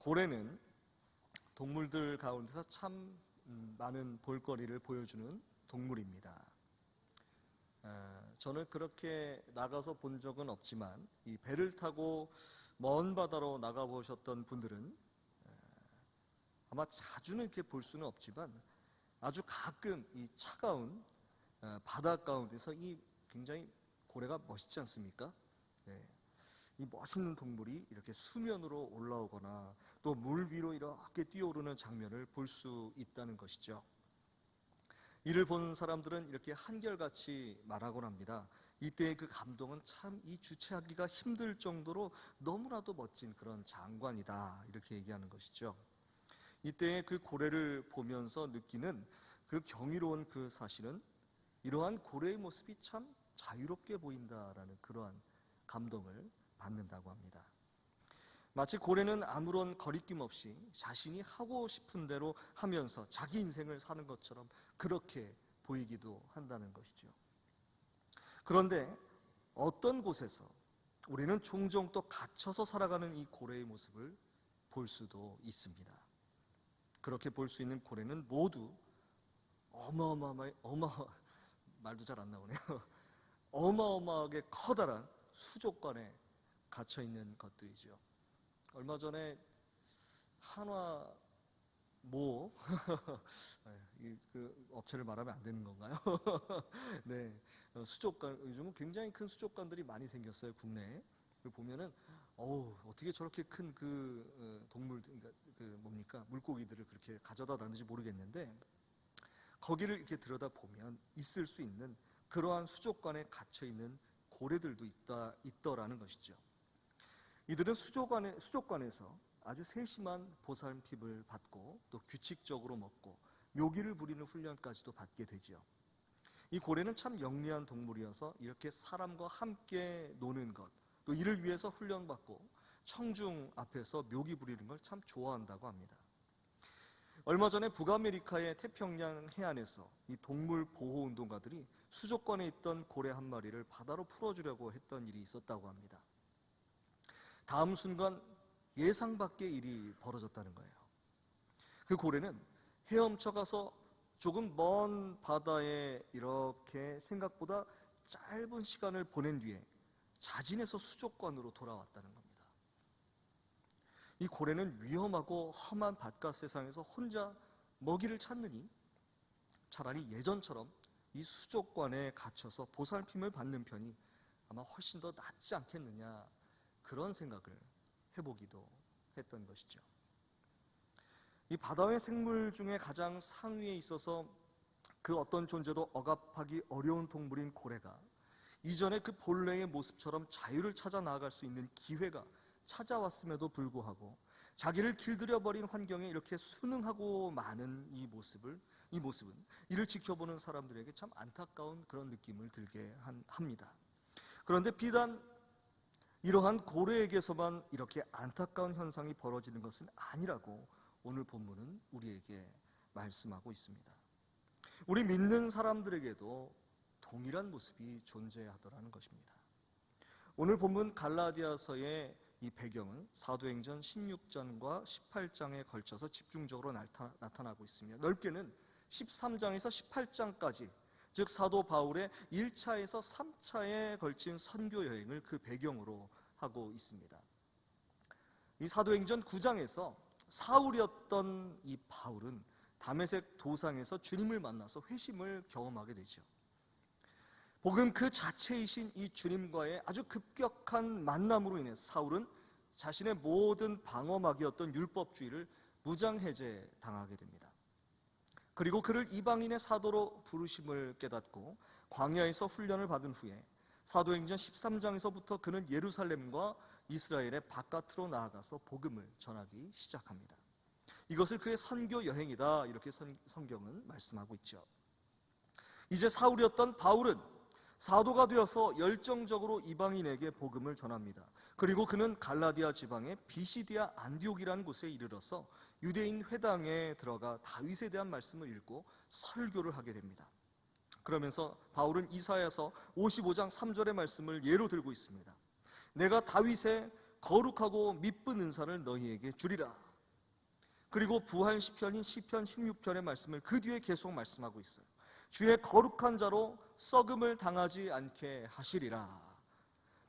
고래는 동물들 가운데서 참 많은 볼거리를 보여주는 동물입니다. 저는 그렇게 나가서 본 적은 없지만 이 배를 타고 먼 바다로 나가보셨던 분들은 아마 자주는 이렇게 볼 수는 없지만 아주 가끔 이 차가운 바다 가운데서 이 굉장히 고래가 멋있지 않습니까? 네. 이 멋있는 동물이 이렇게 수면으로 올라오거나 또 물 위로 이렇게 뛰어오르는 장면을 볼 수 있다는 것이죠. 이를 본 사람들은 이렇게 한결같이 말하곤 합니다. 이때의 그 감동은 참 이 주체하기가 힘들 정도로 너무나도 멋진 그런 장관이다, 이렇게 얘기하는 것이죠. 이때의 그 고래를 보면서 느끼는 그 경이로운 그 사실은 이러한 고래의 모습이 참 자유롭게 보인다라는 그러한 감동을 받는다고 합니다. 마치 고래는 아무런 거리낌 없이 자신이 하고 싶은 대로 하면서 자기 인생을 사는 것처럼 그렇게 보이기도 한다는 것이죠. 그런데 어떤 곳에서 우리는 종종 또 갇혀서 살아가는 이 고래의 모습을 볼 수도 있습니다. 그렇게 볼 수 있는 고래는 모두 말도 잘 안 나오네요. 어마어마하게 커다란 수족관에 갇혀 있는 것들이죠. 얼마 전에 한화모 그 업체를 말하면 안 되는 건가요? 네, 수족관, 요즘은 굉장히 큰 수족관들이 많이 생겼어요, 국내에. 보면은 어떻게 저렇게 큰 그 동물, 그러니까 물고기들을 그렇게 가져다 놨는지 모르겠는데, 거기를 이렇게 들여다 보면 있을 수 있는 그러한 수족관에 갇혀 있는 고래들도 있더라는 것이죠. 이들은 수족관에서 아주 세심한 보살핌을 받고 또 규칙적으로 먹고 묘기를 부리는 훈련까지도 받게 되죠. 이 고래는 참 영리한 동물이어서 이렇게 사람과 함께 노는 것, 또 이를 위해서 훈련받고 청중 앞에서 묘기 부리는 걸 참 좋아한다고 합니다. 얼마 전에 북아메리카의 태평양 해안에서 이 동물 보호 운동가들이 수족관에 있던 고래 한 마리를 바다로 풀어주려고 했던 일이 있었다고 합니다. 다음 순간 예상 밖의 일이 벌어졌다는 거예요. 그 고래는 헤엄쳐 가서 조금 먼 바다에 이렇게 생각보다 짧은 시간을 보낸 뒤에 자진해서 수족관으로 돌아왔다는 겁니다. 이 고래는 위험하고 험한 바깥 세상에서 혼자 먹이를 찾느니 차라리 예전처럼 이 수족관에 갇혀서 보살핌을 받는 편이 아마 훨씬 더 낫지 않겠느냐, 그런 생각을 해보기도 했던 것이죠. 이 바다의 생물 중에 가장 상위에 있어서 그 어떤 존재도 억압하기 어려운 동물인 고래가 이전에 그 본래의 모습처럼 자유를 찾아 나아갈 수 있는 기회가 찾아왔음에도 불구하고 자기를 길들여버린 환경에 이렇게 순응하고 마는 이 모습은 이를 지켜보는 사람들에게 참 안타까운 그런 느낌을 들게 합니다. 그런데 비단 이러한 고래에게서만 이렇게 안타까운 현상이 벌어지는 것은 아니라고 오늘 본문은 우리에게 말씀하고 있습니다. 우리 믿는 사람들에게도 동일한 모습이 존재하더라는 것입니다. 오늘 본문 갈라디아서의 이 배경은 사도행전 16장과 18장에 걸쳐서 집중적으로 나타나고 있으며 넓게는 13장에서 18장까지, 즉 사도 바울의 1차에서 3차에 걸친 선교 여행을 그 배경으로 하고 있습니다. 이 사도행전 9장에서 사울이었던 이 바울은 다메섹 도상에서 주님을 만나서 회심을 경험하게 되죠. 복음 그 자체이신 이 주님과의 아주 급격한 만남으로 인해서 사울은 자신의 모든 방어막이었던 율법주의를 무장해제 당하게 됩니다. 그리고 그를 이방인의 사도로 부르심을 깨닫고 광야에서 훈련을 받은 후에 사도행전 13장에서부터 그는 예루살렘과 이스라엘의 바깥으로 나아가서 복음을 전하기 시작합니다. 이것을 그의 선교 여행이다, 이렇게 성경은 말씀하고 있죠. 이제 사울이었던 바울은 사도가 되어서 열정적으로 이방인에게 복음을 전합니다. 그리고 그는 갈라디아 지방의 비시디아 안디옥이라는 곳에 이르러서 유대인 회당에 들어가 다윗에 대한 말씀을 읽고 설교를 하게 됩니다. 그러면서 바울은 이사야서 55장 3절의 말씀을 예로 들고 있습니다. 내가 다윗의 거룩하고 미쁜 은사를 너희에게 주리라. 그리고 부활 시편인 시편 16편의 말씀을 그 뒤에 계속 말씀하고 있어요. 주의 거룩한 자로 썩음을 당하지 않게 하시리라.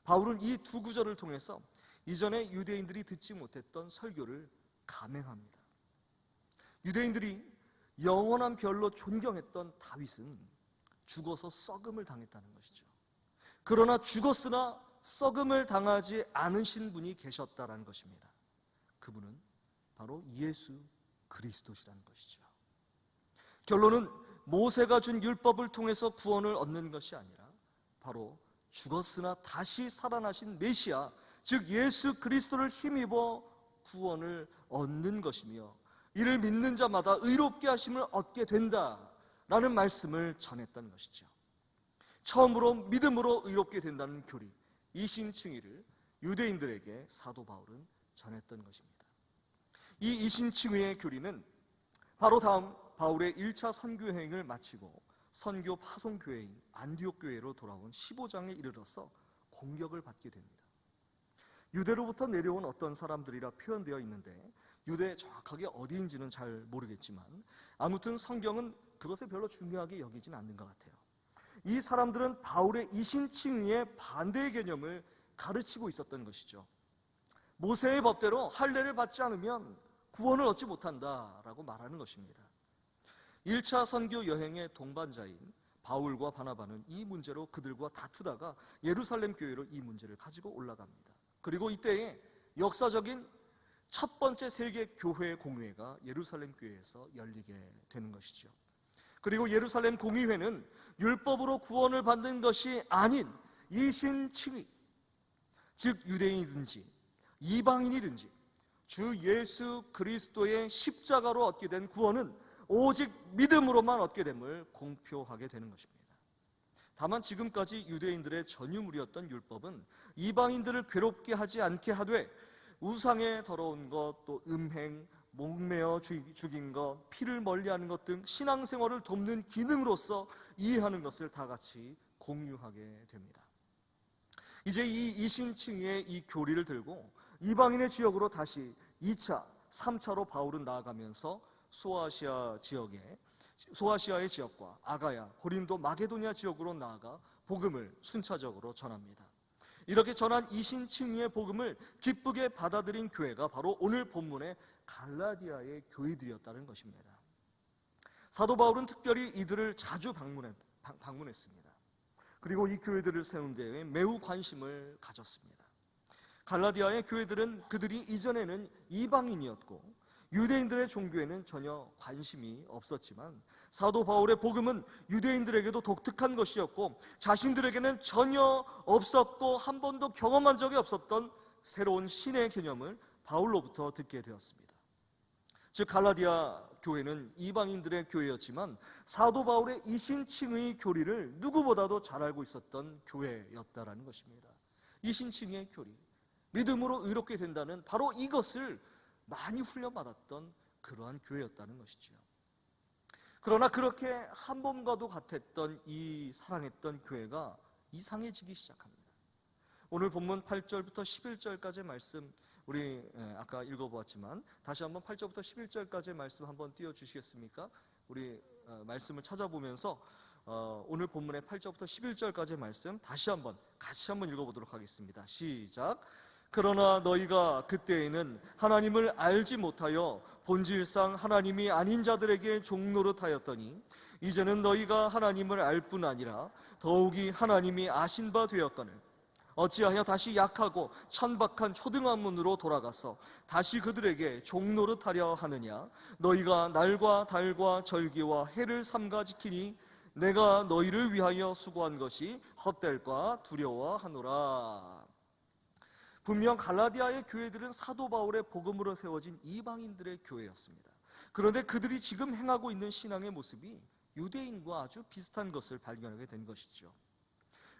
바울은 이 두 구절을 통해서 이전에 유대인들이 듣지 못했던 설교를 감행합니다. 유대인들이 영원한 별로 존경했던 다윗은 죽어서 썩음을 당했다는 것이죠. 그러나 죽었으나 썩음을 당하지 않으신 분이 계셨다는 것입니다. 그분은 바로 예수 그리스도시라는 것이죠. 결론은 모세가 준 율법을 통해서 구원을 얻는 것이 아니라 바로 죽었으나 다시 살아나신 메시아, 즉 예수 그리스도를 힘입어 구원을 얻는 것이며 이를 믿는 자마다 의롭게 하심을 얻게 된다라는 말씀을 전했던 것이죠. 처음으로 믿음으로 의롭게 된다는 교리, 이신칭의를 유대인들에게 사도 바울은 전했던 것입니다. 이 이신칭의의 교리는 바로 다음 바울의 1차 선교 여행을 마치고 선교 파송 교회인 안디옥 교회로 돌아온 15장에 이르러서 공격을 받게 됩니다. 유대로부터 내려온 어떤 사람들이라 표현되어 있는데 유대 정확하게 어디인지는 잘 모르겠지만 아무튼 성경은 그것을 별로 중요하게 여기진 않는 것 같아요. 이 사람들은 바울의 이신칭의의 반대의 개념을 가르치고 있었던 것이죠. 모세의 법대로 할례를 받지 않으면 구원을 얻지 못한다라고 말하는 것입니다. 1차 선교 여행의 동반자인 바울과 바나바는 이 문제로 그들과 다투다가 예루살렘 교회로 이 문제를 가지고 올라갑니다. 그리고 이때에 역사적인 첫 번째 세계 교회 공의회가 예루살렘 교회에서 열리게 되는 것이죠. 그리고 예루살렘 공의회는 율법으로 구원을 받는 것이 아닌 이신칭의, 즉 유대인이든지 이방인이든지 주 예수 그리스도의 십자가로 얻게 된 구원은 오직 믿음으로만 얻게 됨을 공표하게 되는 것입니다. 다만 지금까지 유대인들의 전유물이었던 율법은 이방인들을 괴롭게 하지 않게 하되 우상의 더러운 것, 또 음행, 목매어 죽인 것, 피를 멀리하는 것 등 신앙생활을 돕는 기능으로서 이해하는 것을 다 같이 공유하게 됩니다. 이제 이 이신칭의의 이 교리를 들고 이방인의 지역으로 다시 2차, 3차로 바울은 나아가면서 소아시아의 지역과 아가야, 고린도, 마게도니아 지역으로 나아가 복음을 순차적으로 전합니다. 이렇게 전한 이신칭의의 복음을 기쁘게 받아들인 교회가 바로 오늘 본문의 갈라디아의 교회들이었다는 것입니다. 사도 바울은 특별히 이들을 자주 방문했습니다. 그리고 이 교회들을 세운 데에 매우 관심을 가졌습니다. 갈라디아의 교회들은 그들이 이전에는 이방인이었고 유대인들의 종교에는 전혀 관심이 없었지만 사도 바울의 복음은 유대인들에게도 독특한 것이었고 자신들에게는 전혀 없었고 한 번도 경험한 적이 없었던 새로운 신의 개념을 바울로부터 듣게 되었습니다. 즉 갈라디아 교회는 이방인들의 교회였지만 사도 바울의 이신칭의 교리를 누구보다도 잘 알고 있었던 교회였다라는 것입니다. 이신칭의 교리, 믿음으로 의롭게 된다는 바로 이것을 많이 훈련받았던 그러한 교회였다는 것이죠. 그러나 그렇게 한 몸과도 같았던 이 사랑했던 교회가 이상해지기 시작합니다. 오늘 본문 8절부터 11절까지의 말씀 우리 아까 읽어보았지만 다시 한번 8절부터 11절까지의 말씀 한번 띄워주시겠습니까? 우리 말씀을 찾아보면서 오늘 본문의 8절부터 11절까지의 말씀 다시 한번 같이 한번 읽어보도록 하겠습니다. 시작. 그러나 너희가 그때에는 하나님을 알지 못하여 본질상 하나님이 아닌 자들에게 종노릇하였더니 이제는 너희가 하나님을 알 뿐 아니라 더욱이 하나님이 아신 바 되었거늘 어찌하여 다시 약하고 천박한 초등학문으로 돌아가서 다시 그들에게 종노릇하려 하느냐. 너희가 날과 달과 절기와 해를 삼가 지키니 내가 너희를 위하여 수고한 것이 헛될까 두려워하노라. 분명 갈라디아의 교회들은 사도 바울의 복음으로 세워진 이방인들의 교회였습니다. 그런데 그들이 지금 행하고 있는 신앙의 모습이 유대인과 아주 비슷한 것을 발견하게 된 것이죠.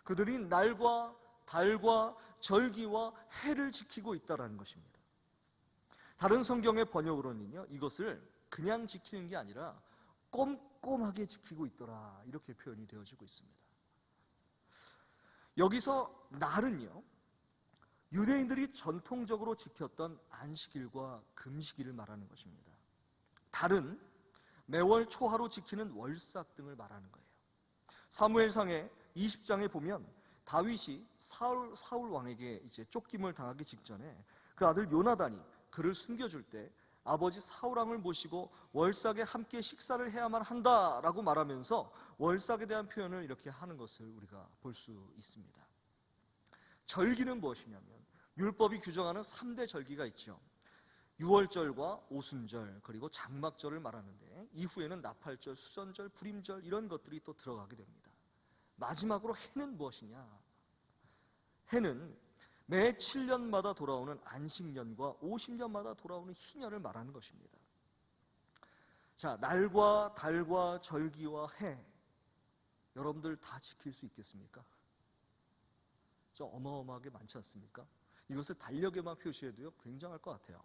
그들이 날과 달과 절기와 해를 지키고 있다는 것입니다. 다른 성경의 번역으로는요, 이것을 그냥 지키는 게 아니라 꼼꼼하게 지키고 있더라, 이렇게 표현이 되어지고 있습니다. 여기서 날은요, 유대인들이 전통적으로 지켰던 안식일과 금식일을 말하는 것입니다. 달은 매월 초하루 지키는 월삭 등을 말하는 거예요. 사무엘상의 20장에 보면 다윗이 사울 왕에게 이제 쫓김을 당하기 직전에 그 아들 요나단이 그를 숨겨줄 때 아버지 사울 왕을 모시고 월삭에 함께 식사를 해야만 한다라고 말하면서 월삭에 대한 표현을 이렇게 하는 것을 우리가 볼 수 있습니다. 절기는 무엇이냐면 율법이 규정하는 3대 절기가 있죠. 유월절과 오순절 그리고 장막절을 말하는데 이후에는 나팔절, 수전절, 불임절 이런 것들이 또 들어가게 됩니다. 마지막으로 해는 무엇이냐? 해는 매 7년마다 돌아오는 안식년과 50년마다 돌아오는 희년을 말하는 것입니다. 자, 날과 달과 절기와 해 여러분들 다 지킬 수 있겠습니까? 저 어마어마하게 많지 않습니까? 이것을 달력에만 표시해도요 굉장할 것 같아요.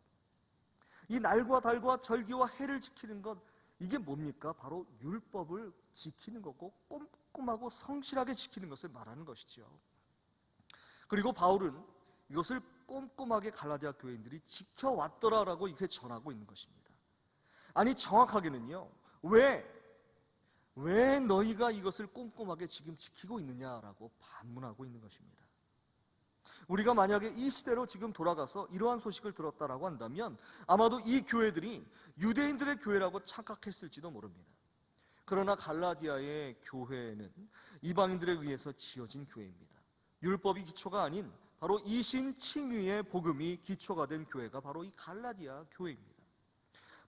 이 날과 달과 절기와 해를 지키는 것, 이게 뭡니까? 바로 율법을 지키는 거고 꼼꼼하고 성실하게 지키는 것을 말하는 것이죠. 그리고 바울은 이것을 꼼꼼하게 갈라디아 교인들이 지켜왔더라라고 이렇게 전하고 있는 것입니다. 아니 정확하게는요, 왜 너희가 이것을 꼼꼼하게 지금 지키고 있느냐라고 반문하고 있는 것입니다. 우리가 만약에 이 시대로 지금 돌아가서 이러한 소식을 들었다라고 한다면 아마도 이 교회들이 유대인들의 교회라고 착각했을지도 모릅니다. 그러나 갈라디아의 교회는 이방인들에 의해서 지어진 교회입니다. 율법이 기초가 아닌 바로 이신칭의의 복음이 기초가 된 교회가 바로 이 갈라디아 교회입니다.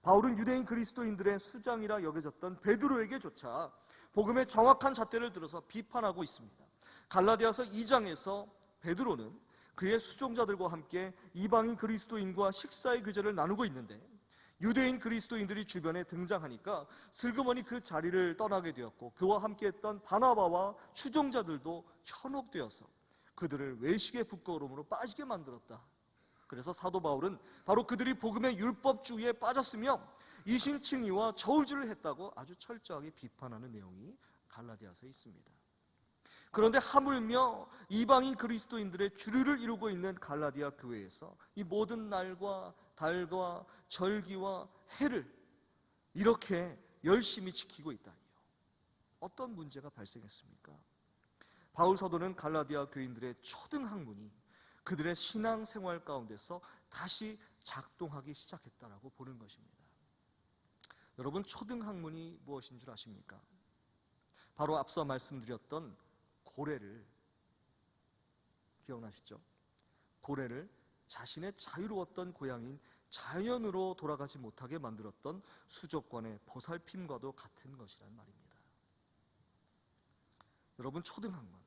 바울은 유대인 그리스도인들의 수장이라 여겨졌던 베드로에게조차 복음의 정확한 잣대를 들어서 비판하고 있습니다. 갈라디아서 2장에서 베드로는 그의 수종자들과 함께 이방인 그리스도인과 식사의 규제를 나누고 있는데 유대인 그리스도인들이 주변에 등장하니까 슬그머니 그 자리를 떠나게 되었고 그와 함께했던 바나바와 추종자들도 현혹되어서 그들을 외식의 부끄러움으로 빠지게 만들었다. 그래서 사도 바울은 바로 그들이 복음의 율법주의에 빠졌으며 이신칭의와 저울질을 했다고 아주 철저하게 비판하는 내용이 갈라디아서에 있습니다. 그런데 하물며 이방인 그리스도인들의 주류를 이루고 있는 갈라디아 교회에서 이 모든 날과 달과 절기와 해를 이렇게 열심히 지키고 있다니요. 어떤 문제가 발생했습니까? 바울 사도는 갈라디아 교인들의 초등학문이 그들의 신앙생활 가운데서 다시 작동하기 시작했다라고 보는 것입니다. 여러분, 초등학문이 무엇인 줄 아십니까? 바로 앞서 말씀드렸던 고래를, 기억나시죠? 고래를 자신의 자유로웠던 고향인 자연으로 돌아가지 못하게 만들었던 수족관의 보살핌과도 같은 것이란 말입니다. 여러분, 초등학문,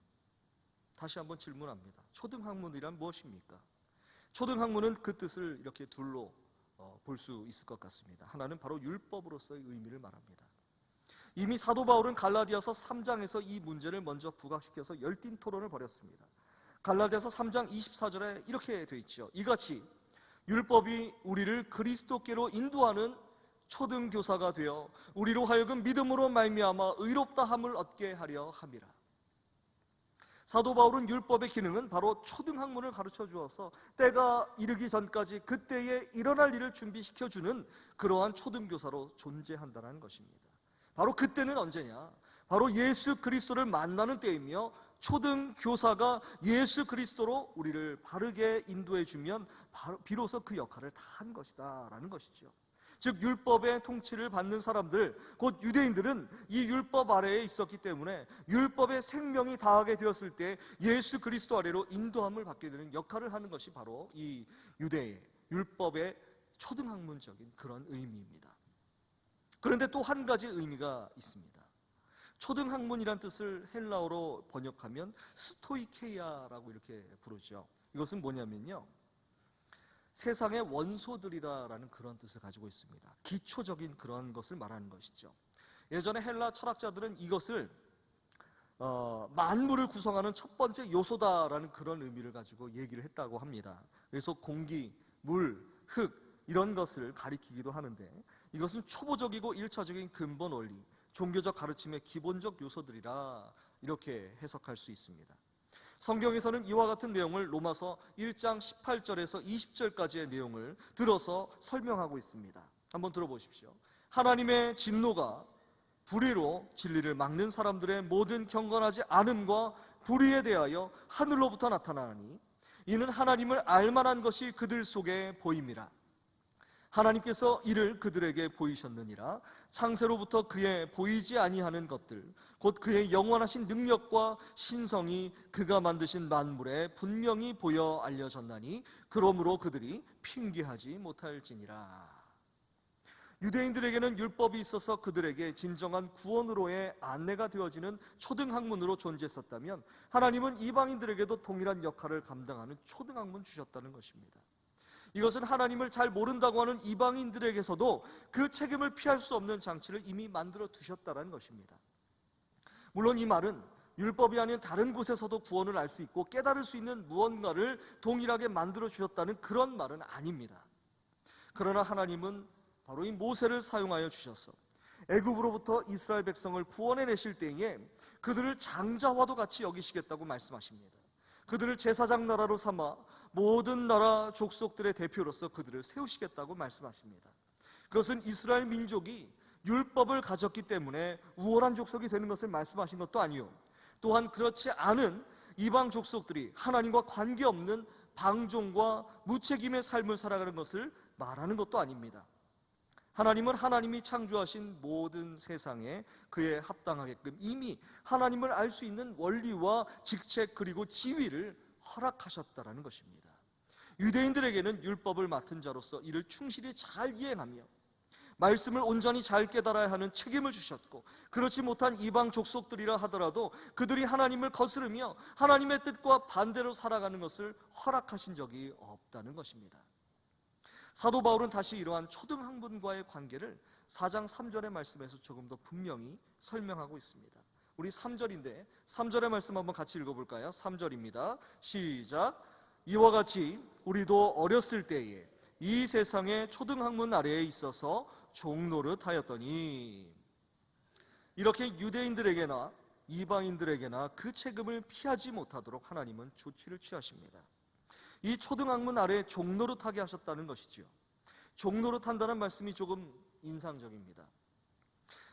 다시 한번 질문합니다. 초등학문이란 무엇입니까? 초등학문은 그 뜻을 이렇게 둘로 볼 수 있을 것 같습니다. 하나는 바로 율법으로서의 의미를 말합니다. 이미 사도 바울은 갈라디아서 3장에서 이 문제를 먼저 부각시켜서 열띤 토론을 벌였습니다. 갈라디아서 3장 24절에 이렇게 되어 있죠. 이같이 율법이 우리를 그리스도께로 인도하는 초등교사가 되어 우리로 하여금 믿음으로 말미암아 의롭다함을 얻게 하려 함이라. 사도 바울은 율법의 기능은 바로 초등학문을 가르쳐 주어서 때가 이르기 전까지 그때에 일어날 일을 준비시켜주는 그러한 초등교사로 존재한다는 것입니다. 바로 그때는 언제냐? 바로 예수 그리스도를 만나는 때이며 초등교사가 예수 그리스도로 우리를 바르게 인도해 주면 비로소 그 역할을 다 한 것이다 라는 것이죠. 즉 율법의 통치를 받는 사람들, 곧 유대인들은 이 율법 아래에 있었기 때문에 율법의 생명이 다하게 되었을 때 예수 그리스도 아래로 인도함을 받게 되는 역할을 하는 것이 바로 이 유대의 율법의 초등학문적인 그런 의미입니다. 그런데 또 한 가지 의미가 있습니다. 초등학문이란 뜻을 헬라어로 번역하면 스토이케이아라고 이렇게 부르죠. 이것은 뭐냐면요, 세상의 원소들이라는 그런 뜻을 가지고 있습니다. 기초적인 그런 것을 말하는 것이죠. 예전에 헬라 철학자들은 이것을 만물을 구성하는 첫 번째 요소다라는 그런 의미를 가지고 얘기를 했다고 합니다. 그래서 공기, 물, 흙 이런 것을 가리키기도 하는데 이것은 초보적이고 일차적인 근본 원리, 종교적 가르침의 기본적 요소들이라 이렇게 해석할 수 있습니다. 성경에서는 이와 같은 내용을 로마서 1장 18절에서 20절까지의 내용을 들어서 설명하고 있습니다. 한번 들어보십시오. 하나님의 진노가 불의로 진리를 막는 사람들의 모든 경건하지 않음과 불의에 대하여 하늘로부터 나타나니 이는 하나님을 알만한 것이 그들 속에 보임이라. 하나님께서 이를 그들에게 보이셨느니라. 창세로부터 그의 보이지 아니하는 것들 곧 그의 영원하신 능력과 신성이 그가 만드신 만물에 분명히 보여 알려졌나니 그러므로 그들이 핑계하지 못할지니라. 유대인들에게는 율법이 있어서 그들에게 진정한 구원으로의 안내가 되어지는 초등학문으로 존재했었다면 하나님은 이방인들에게도 동일한 역할을 감당하는 초등학문 주셨다는 것입니다. 이것은 하나님을 잘 모른다고 하는 이방인들에게서도 그 책임을 피할 수 없는 장치를 이미 만들어 두셨다는 것입니다. 물론 이 말은 율법이 아닌 다른 곳에서도 구원을 알 수 있고 깨달을 수 있는 무언가를 동일하게 만들어 주셨다는 그런 말은 아닙니다. 그러나 하나님은 바로 이 모세를 사용하여 주셔서 애굽으로부터 이스라엘 백성을 구원해 내실 때에 그들을 장자와도 같이 여기시겠다고 말씀하십니다. 그들을 제사장 나라로 삼아 모든 나라 족속들의 대표로서 그들을 세우시겠다고 말씀하십니다. 그것은 이스라엘 민족이 율법을 가졌기 때문에 우월한 족속이 되는 것을 말씀하신 것도 아니요, 또한 그렇지 않은 이방 족속들이 하나님과 관계없는 방종과 무책임의 삶을 살아가는 것을 말하는 것도 아닙니다. 하나님은 하나님이 창조하신 모든 세상에 그에 합당하게끔 이미 하나님을 알 수 있는 원리와 직책 그리고 지위를 허락하셨다라는 것입니다. 유대인들에게는 율법을 맡은 자로서 이를 충실히 잘 이행하며 말씀을 온전히 잘 깨달아야 하는 책임을 주셨고, 그렇지 못한 이방 족속들이라 하더라도 그들이 하나님을 거스르며 하나님의 뜻과 반대로 살아가는 것을 허락하신 적이 없다는 것입니다. 사도 바울은 다시 이러한 초등학문과의 관계를 4장 3절의 말씀에서 조금 더 분명히 설명하고 있습니다. 우리 3절인데 3절의 말씀 한번 같이 읽어볼까요? 3절입니다. 시작. 이와 같이 우리도 어렸을 때에 이 세상의 초등학문 아래에 있어서 종노릇 하였더니, 이렇게 유대인들에게나 이방인들에게나 그 책임을 피하지 못하도록 하나님은 조치를 취하십니다. 이 초등학문 아래 종노릇하게 하셨다는 것이지요. 종노릇한다는 말씀이 조금 인상적입니다.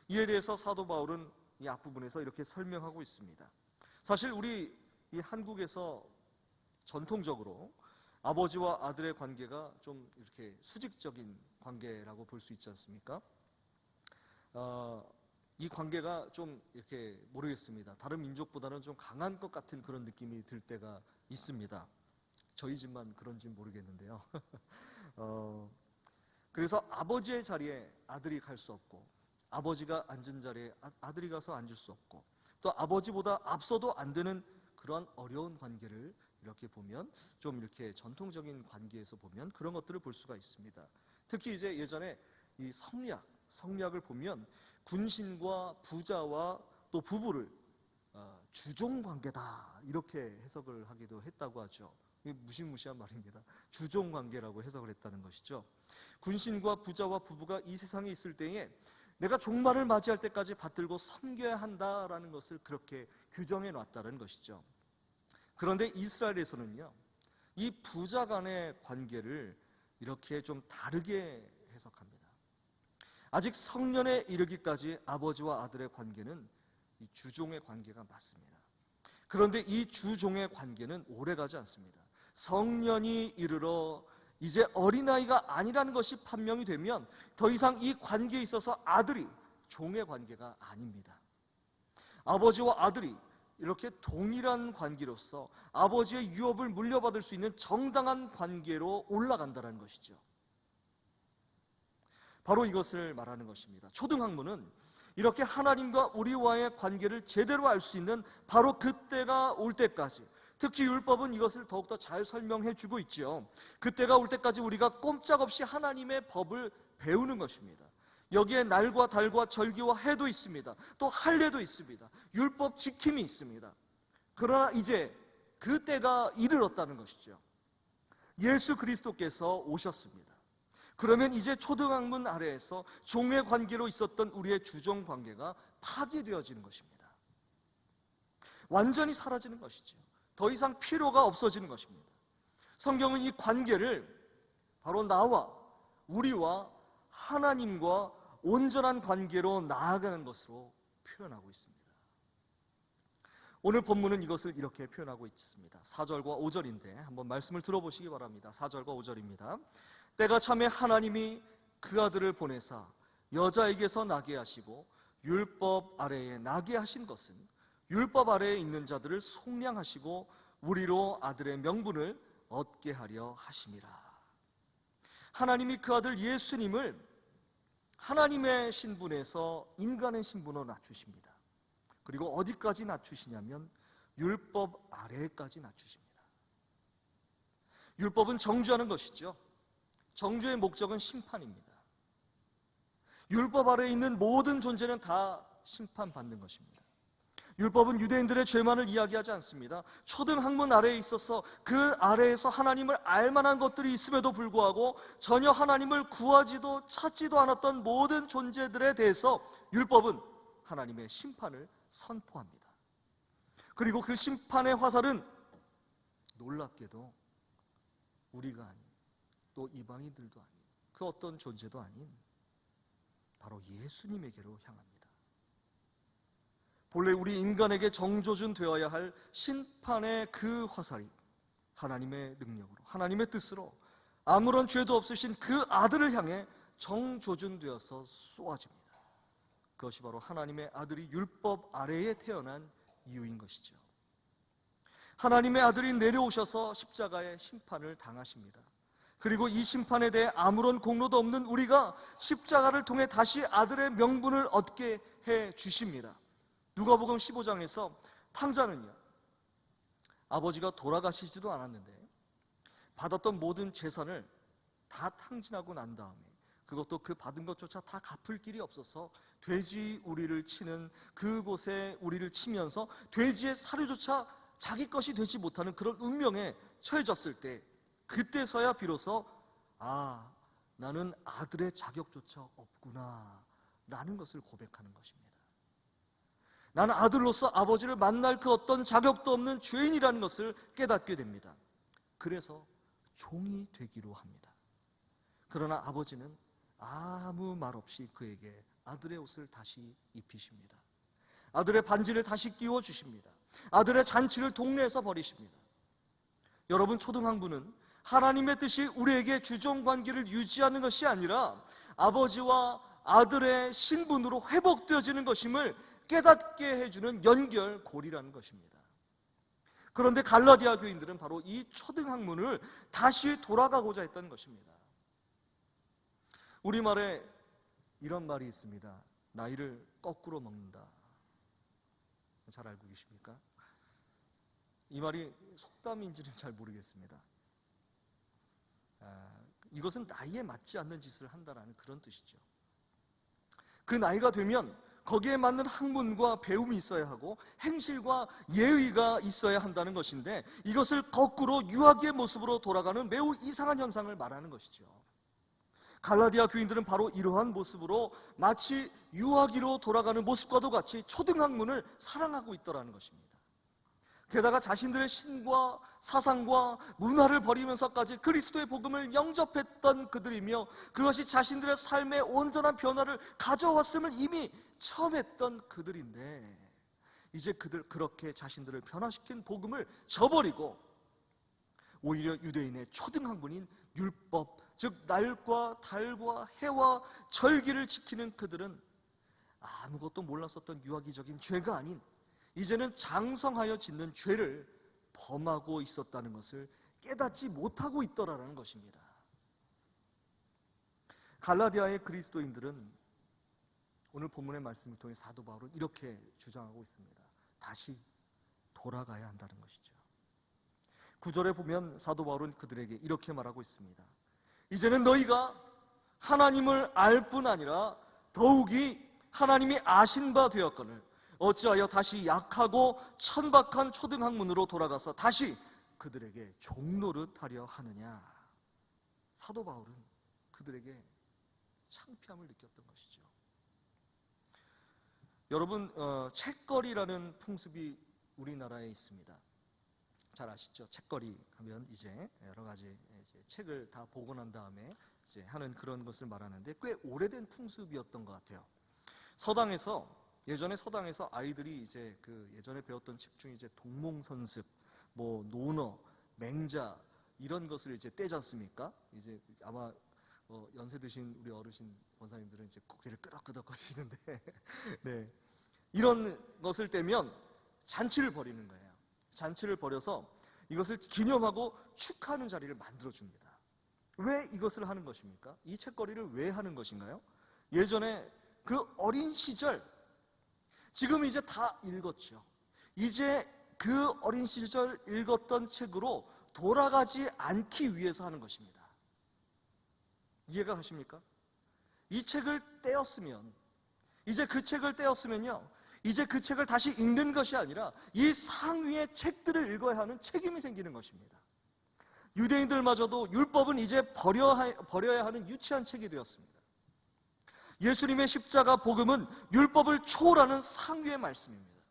이에 대해서 사도 바울은 이 앞부분에서 이렇게 설명하고 있습니다. 사실 우리 이 한국에서 전통적으로 아버지와 아들의 관계가 좀 이렇게 수직적인 관계라고 볼 수 있지 않습니까? 이 관계가 좀 이렇게 모르겠습니다. 다른 민족보다는 좀 강한 것 같은 그런 느낌이 들 때가 있습니다. 저희 집만 그런지 모르겠는데요. 그래서 아버지의 자리에 아들이 갈 수 없고, 아버지가 앉은 자리에 아들이 가서 앉을 수 없고, 또 아버지보다 앞서도 안 되는 그런 어려운 관계를 이렇게 보면, 좀 이렇게 전통적인 관계에서 보면 그런 것들을 볼 수가 있습니다. 특히 이제 예전에 이 성리학을 보면 군신과 부자와 또 부부를 주종 관계다 이렇게 해석을 하기도 했다고 하죠. 무시무시한 말입니다. 주종 관계라고 해석을 했다는 것이죠. 군신과 부자와 부부가 이 세상에 있을 때에 내가 종말을 맞이할 때까지 받들고 섬겨야 한다라는 것을 그렇게 규정해 놨다는 것이죠. 그런데 이스라엘에서는요, 이 부자 간의 관계를 이렇게 좀 다르게 해석합니다. 아직 성년에 이르기까지 아버지와 아들의 관계는 이 주종의 관계가 맞습니다. 그런데 이 주종의 관계는 오래가지 않습니다. 성년이 이르러 이제 어린아이가 아니라는 것이 판명이 되면 더 이상 이 관계에 있어서 아들이 종의 관계가 아닙니다. 아버지와 아들이 이렇게 동일한 관계로서 아버지의 유업을 물려받을 수 있는 정당한 관계로 올라간다는 것이죠. 바로 이것을 말하는 것입니다. 초등학문은 이렇게 하나님과 우리와의 관계를 제대로 알 수 있는 바로 그때가 올 때까지, 특히 율법은 이것을 더욱더 잘 설명해 주고 있죠. 그때가 올 때까지 우리가 꼼짝없이 하나님의 법을 배우는 것입니다. 여기에 날과 달과 절기와 해도 있습니다. 또 할례도 있습니다. 율법 지킴이 있습니다. 그러나 이제 그때가 이르렀다는 것이죠. 예수 그리스도께서 오셨습니다. 그러면 이제 초등학문 아래에서 종의 관계로 있었던 우리의 주종 관계가 파기되어지는 것입니다. 완전히 사라지는 것이죠. 더 이상 필요가 없어지는 것입니다. 성경은 이 관계를 바로 나와 우리와 하나님과 온전한 관계로 나아가는 것으로 표현하고 있습니다. 오늘 본문은 이것을 이렇게 표현하고 있습니다. 4절과 5절인데 한번 말씀을 들어보시기 바랍니다. 4절과 5절입니다. 때가 차매 하나님이 그 아들을 보내사 여자에게서 나게 하시고 율법 아래에 나게 하신 것은 율법 아래에 있는 자들을 속량하시고 우리로 아들의 명분을 얻게 하려 하심이라. 하나님이 그 아들 예수님을 하나님의 신분에서 인간의 신분으로 낮추십니다. 그리고 어디까지 낮추시냐면 율법 아래까지 낮추십니다. 율법은 정죄하는 것이죠. 정죄의 목적은 심판입니다. 율법 아래에 있는 모든 존재는 다 심판받는 것입니다. 율법은 유대인들의 죄만을 이야기하지 않습니다. 초등학문 아래에 있어서 그 아래에서 하나님을 알만한 것들이 있음에도 불구하고 전혀 하나님을 구하지도 찾지도 않았던 모든 존재들에 대해서 율법은 하나님의 심판을 선포합니다. 그리고 그 심판의 화살은 놀랍게도 우리가 아닌, 또 이방인들도 아닌, 그 어떤 존재도 아닌 바로 예수님에게로 향합니다. 본래 우리 인간에게 정조준 되어야 할 심판의 그 화살이 하나님의 능력으로, 하나님의 뜻으로 아무런 죄도 없으신 그 아들을 향해 정조준되어서 쏘아집니다. 그것이 바로 하나님의 아들이 율법 아래에 태어난 이유인 것이죠. 하나님의 아들이 내려오셔서 십자가의 심판을 당하십니다. 그리고 이 심판에 대해 아무런 공로도 없는 우리가 십자가를 통해 다시 아들의 명분을 얻게 해 주십니다. 누가복음 15장에서 탕자는요, 아버지가 돌아가시지도 않았는데 받았던 모든 재산을 다 탕진하고 난 다음에 그것도 그 받은 것조차 다 갚을 길이 없어서 돼지 우리를 치는 그곳에 우리를 치면서 돼지의 사료조차 자기 것이 되지 못하는 그런 운명에 처해졌을 때, 그때서야 비로소 나는 아들의 자격조차 없구나 라는 것을 고백하는 것입니다. 나는 아들로서 아버지를 만날 그 어떤 자격도 없는 죄인이라는 것을 깨닫게 됩니다. 그래서 종이 되기로 합니다. 그러나 아버지는 아무 말 없이 그에게 아들의 옷을 다시 입히십니다. 아들의 반지를 다시 끼워 주십니다. 아들의 잔치를 동네에서 벌이십니다. 여러분, 초등학부는 하나님의 뜻이 우리에게 주종관계를 유지하는 것이 아니라 아버지와 아들의 신분으로 회복되어지는 것임을 깨닫게 해주는 연결고리라는 것입니다. 그런데 갈라디아 교인들은 바로 이 초등학문을 다시 돌아가고자 했던 것입니다. 우리말에 이런 말이 있습니다. 나이를 거꾸로 먹는다. 잘 알고 계십니까? 이 말이 속담인지는 잘 모르겠습니다. 이것은 나이에 맞지 않는 짓을 한다는 그런 뜻이죠. 그 나이가 되면 거기에 맞는 학문과 배움이 있어야 하고 행실과 예의가 있어야 한다는 것인데, 이것을 거꾸로 유아기의 모습으로 돌아가는 매우 이상한 현상을 말하는 것이죠. 갈라디아 교인들은 바로 이러한 모습으로 마치 유아기로 돌아가는 모습과도 같이 초등학문을 사랑하고 있더라는 것입니다. 게다가 자신들의 신과 사상과 문화를 버리면서까지 그리스도의 복음을 영접했던 그들이며 그것이 자신들의 삶의 온전한 변화를 가져왔음을 이미 체험했던 그들인데, 이제 그들 그렇게 자신들을 변화시킨 복음을 저버리고 오히려 유대인의 초등학문인 율법, 즉 날과 달과 해와 절기를 지키는 그들은 아무것도 몰랐었던 유아기적인 죄가 아닌 이제는 장성하여 짓는 죄를 범하고 있었다는 것을 깨닫지 못하고 있더라는 것입니다. 갈라디아의 그리스도인들은 오늘 본문의 말씀을 통해 사도 바울은 이렇게 주장하고 있습니다. 다시 돌아가야 한다는 것이죠. 9절에 보면 사도 바울은 그들에게 이렇게 말하고 있습니다. 이제는 너희가 하나님을 알 뿐 아니라 더욱이 하나님이 아신 바 되었거늘 어찌하여 다시 약하고 천박한 초등학문으로 돌아가서 다시 그들에게 종노릇 하려 하느냐. 사도 바울은 그들에게 창피함을 느꼈던 것이죠. 여러분, 책거리라는 풍습이 우리나라에 있습니다. 잘 아시죠? 책거리 하면 이제 여러 가지 이제 책을 다 보고 난 다음에 이제 하는 그런 것을 말하는데 꽤 오래된 풍습이었던 것 같아요. 서당에서 예전에 서당에서 아이들이 이제 그 예전에 배웠던 책 중에 이제 동몽선습, 뭐 논어, 맹자 이런 것을 이제 떼지 않습니까? 이제 아마 연세 드신 우리 어르신 권사님들은 이제 고개를 끄덕끄덕 거리시는데 네. 이런 것을 떼면 잔치를 벌이는 거예요. 잔치를 벌여서 이것을 기념하고 축하하는 자리를 만들어 줍니다. 왜 이것을 하는 것입니까? 이 책거리를 왜 하는 것인가요? 예전에 그 어린 시절, 지금 이제 다 읽었죠. 이제 그 어린 시절 읽었던 책으로 돌아가지 않기 위해서 하는 것입니다. 이해가 가십니까? 이 책을 떼었으면, 이제 그 책을 떼었으면요, 이제 그 책을 다시 읽는 것이 아니라 이 상위의 책들을 읽어야 하는 책임이 생기는 것입니다. 유대인들마저도 율법은 이제 버려야 하는 유치한 책이 되었습니다. 예수님의 십자가 복음은 율법을 초월하는 상위의 말씀입니다.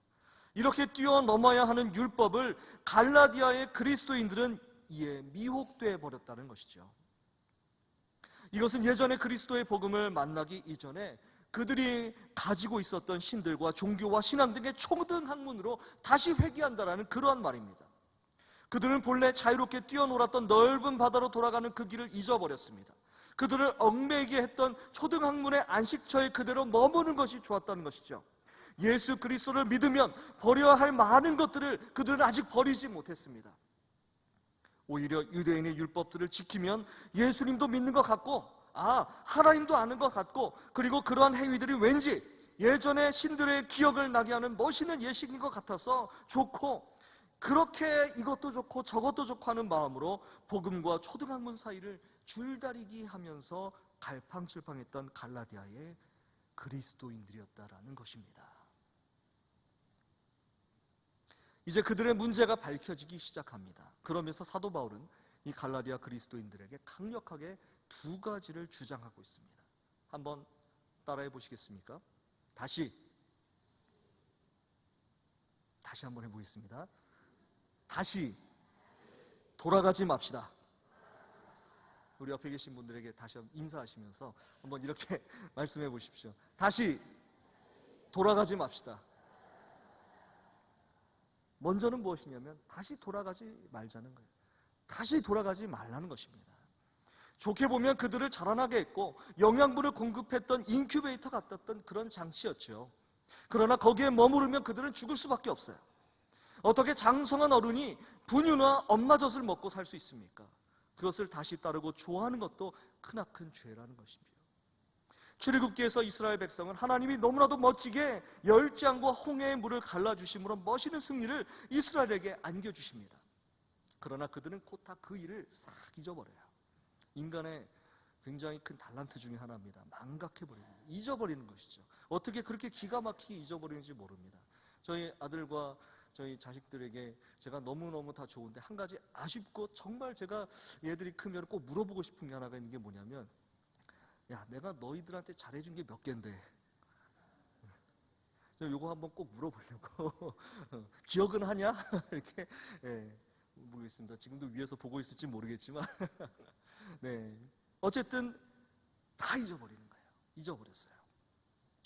이렇게 뛰어넘어야 하는 율법을 갈라디아의 그리스도인들은 이에 미혹되어 버렸다는 것이죠. 이것은 예전에 그리스도의 복음을 만나기 이전에 그들이 가지고 있었던 신들과 종교와 신앙 등의 초등학문으로 다시 회귀한다라는 그러한 말입니다. 그들은 본래 자유롭게 뛰어놀았던 넓은 바다로 돌아가는 그 길을 잊어버렸습니다. 그들을 얽매이게 했던 초등학문의 안식처에 그대로 머무는 것이 좋았다는 것이죠. 예수 그리스도를 믿으면 버려야 할 많은 것들을 그들은 아직 버리지 못했습니다. 오히려 유대인의 율법들을 지키면 예수님도 믿는 것 같고 하나님도 아는 것 같고, 그리고 그러한 행위들이 왠지 예전의 신들의 기억을 나게 하는 멋있는 예식인 것 같아서 좋고, 그렇게 이것도 좋고 저것도 좋고 하는 마음으로 복음과 초등학문 사이를 줄다리기 하면서 갈팡질팡했던 갈라디아의 그리스도인들이었다라는 것입니다. 이제 그들의 문제가 밝혀지기 시작합니다. 그러면서 사도 바울은 이 갈라디아 그리스도인들에게 강력하게 두 가지를 주장하고 있습니다. 한번 따라해 보시겠습니까? 다시 한번 해보겠습니다. 다시 돌아가지 맙시다. 우리 옆에 계신 분들에게 다시 한번 인사하시면서 한번 이렇게 말씀해 보십시오. 다시 돌아가지 맙시다. 먼저는 무엇이냐면 다시 돌아가지 말자는 거예요. 다시 돌아가지 말라는 것입니다. 좋게 보면 그들을 자라나게 했고 영양분을 공급했던 인큐베이터 같았던 그런 장치였죠. 그러나 거기에 머무르면 그들은 죽을 수밖에 없어요. 어떻게 장성한 어른이 분유나 엄마젖을 먹고 살 수 있습니까? 그것을 다시 따르고 좋아하는 것도 크나큰 죄라는 것입니다. 출애굽기에서 이스라엘 백성은 하나님이 너무나도 멋지게 열장과 홍해의 물을 갈라주심으로 멋있는 승리를 이스라엘에게 안겨주십니다. 그러나 그들은 곧 다 그 일을 싹 잊어버려요. 인간의 굉장히 큰 달란트 중에 하나입니다. 망각해버립니다. 잊어버리는 것이죠. 어떻게 그렇게 기가 막히게 잊어버리는지 모릅니다. 저희 아들과 저희 자식들에게 제가 너무너무 다 좋은데 한 가지 아쉽고 정말 제가 얘들이 크면 꼭 물어보고 싶은 게 하나가 있는 게 뭐냐면, 야, 내가 너희들한테 잘해준 게 몇 개인데 요거 한번 꼭 물어보려고 기억은 하냐? 이렇게 모르겠습니다. 지금도 위에서 보고 있을지 모르겠지만 네, 어쨌든 다 잊어버리는 거예요. 잊어버렸어요.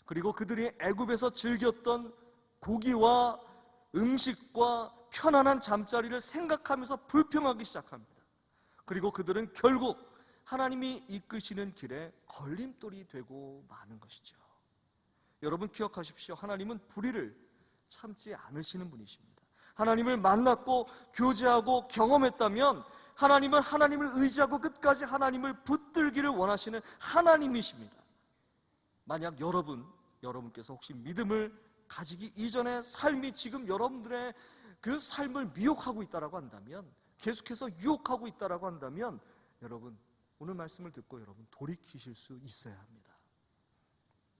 그리고 그들이 애굽에서 즐겼던 고기와 음식과 편안한 잠자리를 생각하면서 불평하기 시작합니다. 그리고 그들은 결국 하나님이 이끄시는 길에 걸림돌이 되고 마는 것이죠. 여러분 기억하십시오. 하나님은 불의를 참지 않으시는 분이십니다. 하나님을 만났고 교제하고 경험했다면 하나님은 하나님을 의지하고 끝까지 하나님을 붙들기를 원하시는 하나님이십니다. 만약 여러분께서 혹시 믿음을 가지기 이전의 삶이 지금 여러분들의 그 삶을 미혹하고 있다라고 한다면, 계속해서 유혹하고 있다라고 한다면, 여러분 오늘 말씀을 듣고 여러분 돌이키실 수 있어야 합니다.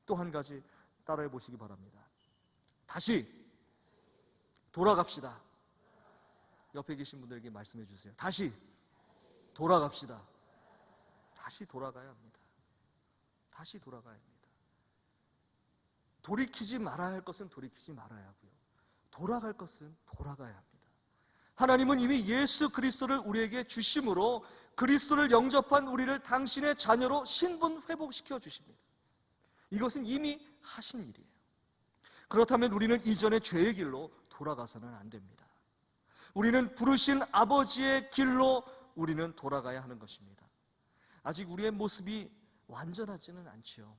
또 한 가지 따라해 보시기 바랍니다. 다시 돌아갑시다. 옆에 계신 분들에게 말씀해 주세요. 다시 돌아갑시다. 다시 돌아가야 합니다. 다시 돌아가야 합니다. 돌이키지 말아야 할 것은 돌이키지 말아야 하고요. 돌아갈 것은 돌아가야 합니다. 하나님은 이미 예수 그리스도를 우리에게 주심으로 그리스도를 영접한 우리를 당신의 자녀로 신분 회복시켜 주십니다. 이것은 이미 하신 일이에요. 그렇다면 우리는 이전의 죄의 길로 돌아가서는 안 됩니다. 우리는 부르신 아버지의 길로 우리는 돌아가야 하는 것입니다. 아직 우리의 모습이 완전하지는 않지요.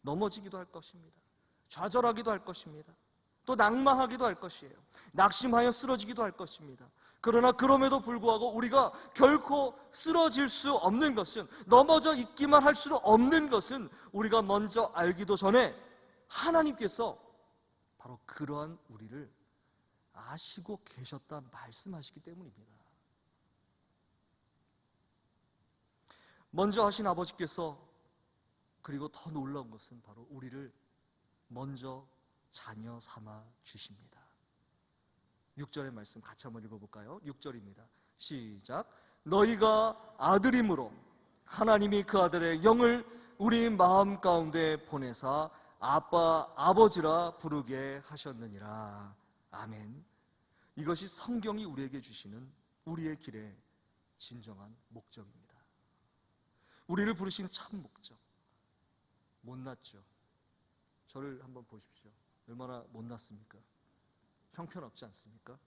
넘어지기도 할 것입니다. 좌절하기도 할 것입니다. 또 낙마하기도 할 것이에요. 낙심하여 쓰러지기도 할 것입니다. 그러나 그럼에도 불구하고 우리가 결코 쓰러질 수 없는 것은, 넘어져 있기만 할 수 없는 것은 우리가 먼저 알기도 전에 하나님께서 바로 그러한 우리를 아시고 계셨다 말씀하시기 때문입니다. 먼저 하신 아버지께서, 그리고 더 놀라운 것은 바로 우리를 먼저 자녀 삼아 주십니다. 6절의 말씀 같이 한번 읽어볼까요? 6절입니다. 시작. 너희가 아들임으로 하나님이 그 아들의 영을 우리 마음 가운데 보내사 아빠 아버지라 부르게 하셨느니라. 아멘. 이것이 성경이 우리에게 주시는 우리의 길의 진정한 목적입니다. 우리를 부르신 참 목적. 못났죠? 저를 한번 보십시오. 얼마나 못났습니까? 형편없지 않습니까?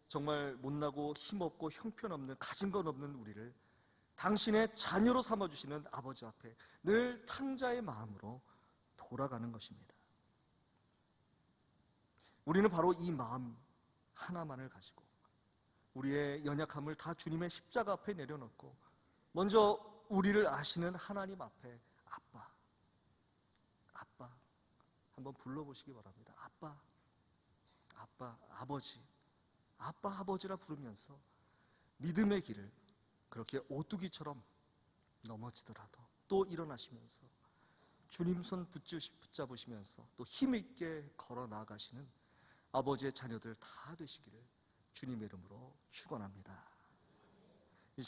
정말 못나고 힘없고 형편없는, 가진 건 없는 우리를 당신의 자녀로 삼아주시는 아버지 앞에 늘 탕자의 마음으로 돌아가는 것입니다. 우리는 바로 이 마음 하나만을 가지고 우리의 연약함을 다 주님의 십자가 앞에 내려놓고 먼저 우리를 아시는 하나님 앞에 아빠, 아빠 한번 불러보시기 바랍니다. 아빠, 아빠, 아버지, 아빠, 아버지라 부르면서 믿음의 길을 그렇게 오뚜기처럼 넘어지더라도 또 일어나시면서 주님 손 붙잡으시면서 또 힘있게 걸어 나아가시는 아버지의 자녀들 다 되시기를 주님의 이름으로 축원합니다.